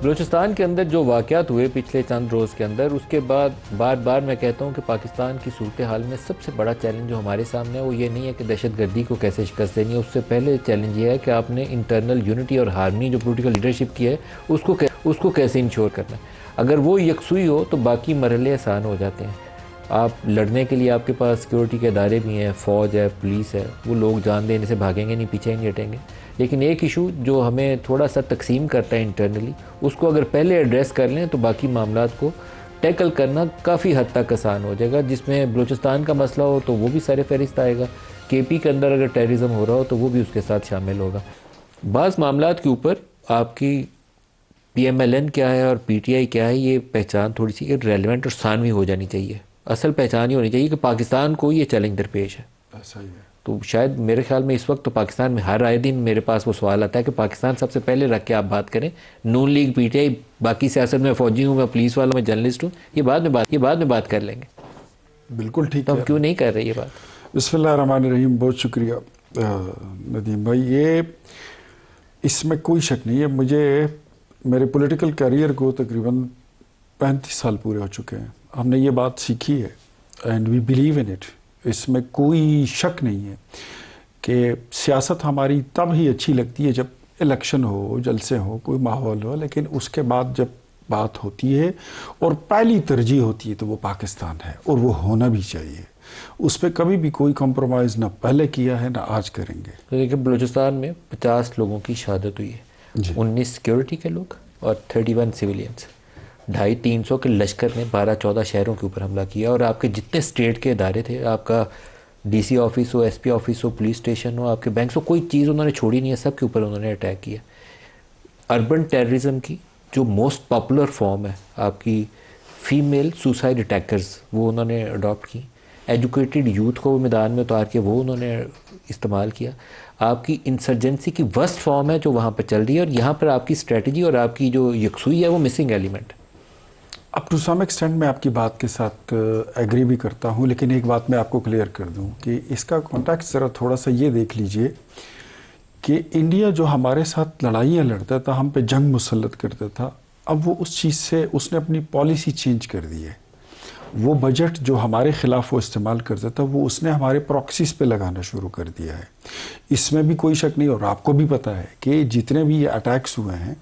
بلوچستان کے اندر جو واقعات ہوئے پچھلے چند روز کے اندر، اس کے بعد بار بار میں کہتا ہوں کہ پاکستان کی صورتحال میں سب سے بڑا چیلنج جو ہمارے سامنے ہے وہ یہ نہیں ہے کہ دہشت گردی کو کیسے شکست دینی ہے. اس سے پہلے چیلنج یہ ہے کہ آپ نے انٹرنل یونٹی اور ہارمنی جو پولیٹیکل لیڈرشپ کی ہے اس کو کیسے انشور کرنا ہے. اگر وہ یکسوئی ہو تو باقی مرحلے آسان ہو جاتے ہیں. آپ لڑنے کے لیے آپ کے پاس سیکورٹی کے ادارے بھی ہیں، فوج ہے، پولیس ہے، وہ لوگ جان دینے سے بھاگیں گے نہیں، پیچھے ہی نہیں ہٹیں گے. لیکن ایک ایشو جو ہمیں تھوڑا سا تقسیم کرتا ہے انٹرنلی، اس کو اگر پہلے ایڈریس کر لیں تو باقی معاملات کو ٹیکل کرنا کافی حد تک آسان ہو جائے گا. جس میں بلوچستان کا مسئلہ ہو تو وہ بھی سر فہرست آئے گا. کے پی کے اندر اگر ٹیررزم ہو رہا ہو تو وہ بھی اس کے ساتھ شامل ہوگا. بعض معاملات کے اوپر آپ کی پی ایم ایل این کیا ہے اور پی ٹی آئی کیا ہے، یہ پہچان تھوڑی سی ریلیونٹ اور ثانوی ہو جانی چاہیے. اصل پہچان ہی ہونی چاہیے کہ پاکستان کو یہ چیلنج درپیش ہے. ایسا ہی ہے. تو شاید میرے خیال میں اس وقت تو پاکستان میں ہر آئے دن میرے پاس وہ سوال آتا ہے کہ پاکستان سب سے پہلے رکھ کے آپ بات کریں. نون لیگ، پی ٹی آئی، باقی سیاست میں فوجی ہوں، میں پولیس والا، میں جرنلسٹ ہوں، یہ بعد میں بات کر لیں گے. بالکل ٹھیک تو ہے. ہم کیوں نہیں کر رہے یہ بات؟ بسم اللہ الرحمن الرحیم. بہت شکریہ ندیم بھائی. یہ اس میں کوئی شک نہیں ہے. مجھے میرے پولیٹیکل کیریئر کو تقریباً 35 سال پورے ہو چکے ہیں. ہم نے یہ بات سیکھی ہے and we believe in it. اس میں کوئی شک نہیں ہے کہ سیاست ہماری تب ہی اچھی لگتی ہے جب الیکشن ہو، جلسے ہو، کوئی ماحول ہو. لیکن اس کے بعد جب بات ہوتی ہے اور پہلی ترجیح ہوتی ہے تو وہ پاکستان ہے، اور وہ ہونا بھی چاہیے. اس پہ کبھی بھی کوئی کمپرومائز نہ پہلے کیا ہے نہ آج کریں گے. دیکھیں بلوچستان میں 50 لوگوں کی شہادت ہوئی ہے، 19 سیکیورٹی کے لوگ اور 31 سویلینز. 250-300 کے لشکر نے 12-14 شہروں کے اوپر حملہ کیا. اور آپ کے جتنے اسٹیٹ کے ادارے تھے، آپ کا ڈی سی آفس ہو، ایس پی آفس ہو، پولیس اسٹیشن ہو، آپ کے بینکس ہو، کوئی چیز انہوں نے چھوڑی نہیں ہے. سب کے اوپر انہوں نے اٹیک کیا. اربن ٹیررزم کی جو موسٹ پاپولر فارم ہے آپ کی فیمیل سوسائڈ اٹیکرز، وہ انہوں نے اڈاپٹ کی. ایجوکیٹڈ یوتھ کو میدان میں اتار کے وہ انہوں نے استعمال کیا. آپ کی انسرجنسی کی ورسٹ فارم ہے جو وہاں پہ چل رہی ہے، اور یہاں پر آپ کی اسٹریٹجی اور آپ کی جو یکسوئی ہے وہ مسنگ ایلیمنٹ. اب ٹو سم ایکسٹینٹ میں آپ کی بات کے ساتھ ایگری بھی کرتا ہوں. لیکن ایک بات میں آپ کو کلیئر کر دوں کہ اس کا کانٹیکسٹ ذرا تھوڑا سا یہ دیکھ لیجئے کہ انڈیا جو ہمارے ساتھ لڑائیاں لڑتا تھا، ہم پہ جنگ مسلط کرتا تھا، اب وہ اس چیز سے اس نے اپنی پالیسی چینج کر دی ہے. وہ بجٹ جو ہمارے خلاف وہ استعمال کرتا تھا وہ اس نے ہمارے پراکسیز پہ لگانا شروع کر دیا ہے. اس میں بھی کوئی شک نہیں. اور آپ کو بھی پتہ ہے کہ جتنے بھی یہ اٹیکس ہوئے ہیں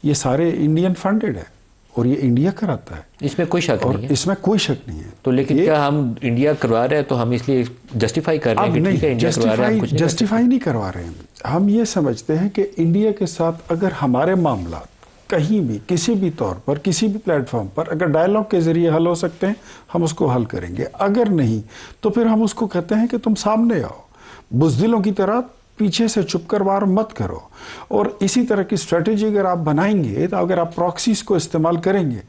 یہ سارے انڈین فنڈڈ ہیں اور یہ انڈیا کراتا ہے. اس میں کوئی شک نہیں ہے. اس میں کوئی شک نہیں ہے. تو لیکن کیا ہم انڈیا کروا رہے ہیں تو ہم اس لیے جسٹیفائی کر رہے ہیں کہ ٹھیک ہے انڈیا کروا رہے ہیں، ہم کچھ نہیں جسٹیفائی نہیں کروا رہے ہیں. ہم یہ سمجھتے ہیں کہ انڈیا کے ساتھ اگر ہمارے معاملات کہیں بھی کسی بھی طور پر کسی بھی پلیٹ فارم پر اگر ڈائلاگ کے ذریعے حل ہو سکتے ہیں ہم اس کو حل کریں گے. اگر نہیں تو پھر ہم اس کو کہتے ہیں کہ تم سامنے آؤ، بزدلوں کی طرح پیچھے سے چھپ کر وار مت کرو. اور اسی طرح کی اسٹریٹجی اگر آپ بنائیں گے، تو اگر آپ پراکسیز کو استعمال کریں گے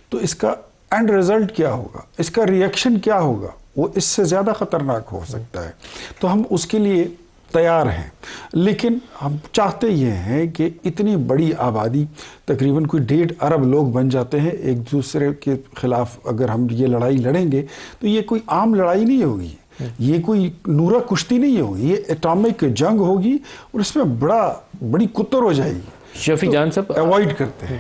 تو اس کا اینڈ رزلٹ کیا ہوگا، اس کا ریئیکشن کیا ہوگا، وہ اس سے زیادہ خطرناک ہو سکتا ہے. تو ہم اس کے لیے تیار ہیں. لیکن ہم چاہتے یہ ہیں کہ اتنی بڑی آبادی، تقریباً کوئی 1.5 ارب لوگ بن جاتے ہیں، ایک دوسرے کے خلاف اگر ہم یہ لڑائی لڑیں گے تو یہ کوئی عام لڑائی نہیں ہوگی، یہ کوئی نورہ کشتی نہیں ہوگی، یہ اٹامک جنگ ہوگی اور اس میں بڑی کتر ہو جائے گی. شفیع جان صاحب اوائڈ کرتے ہیں.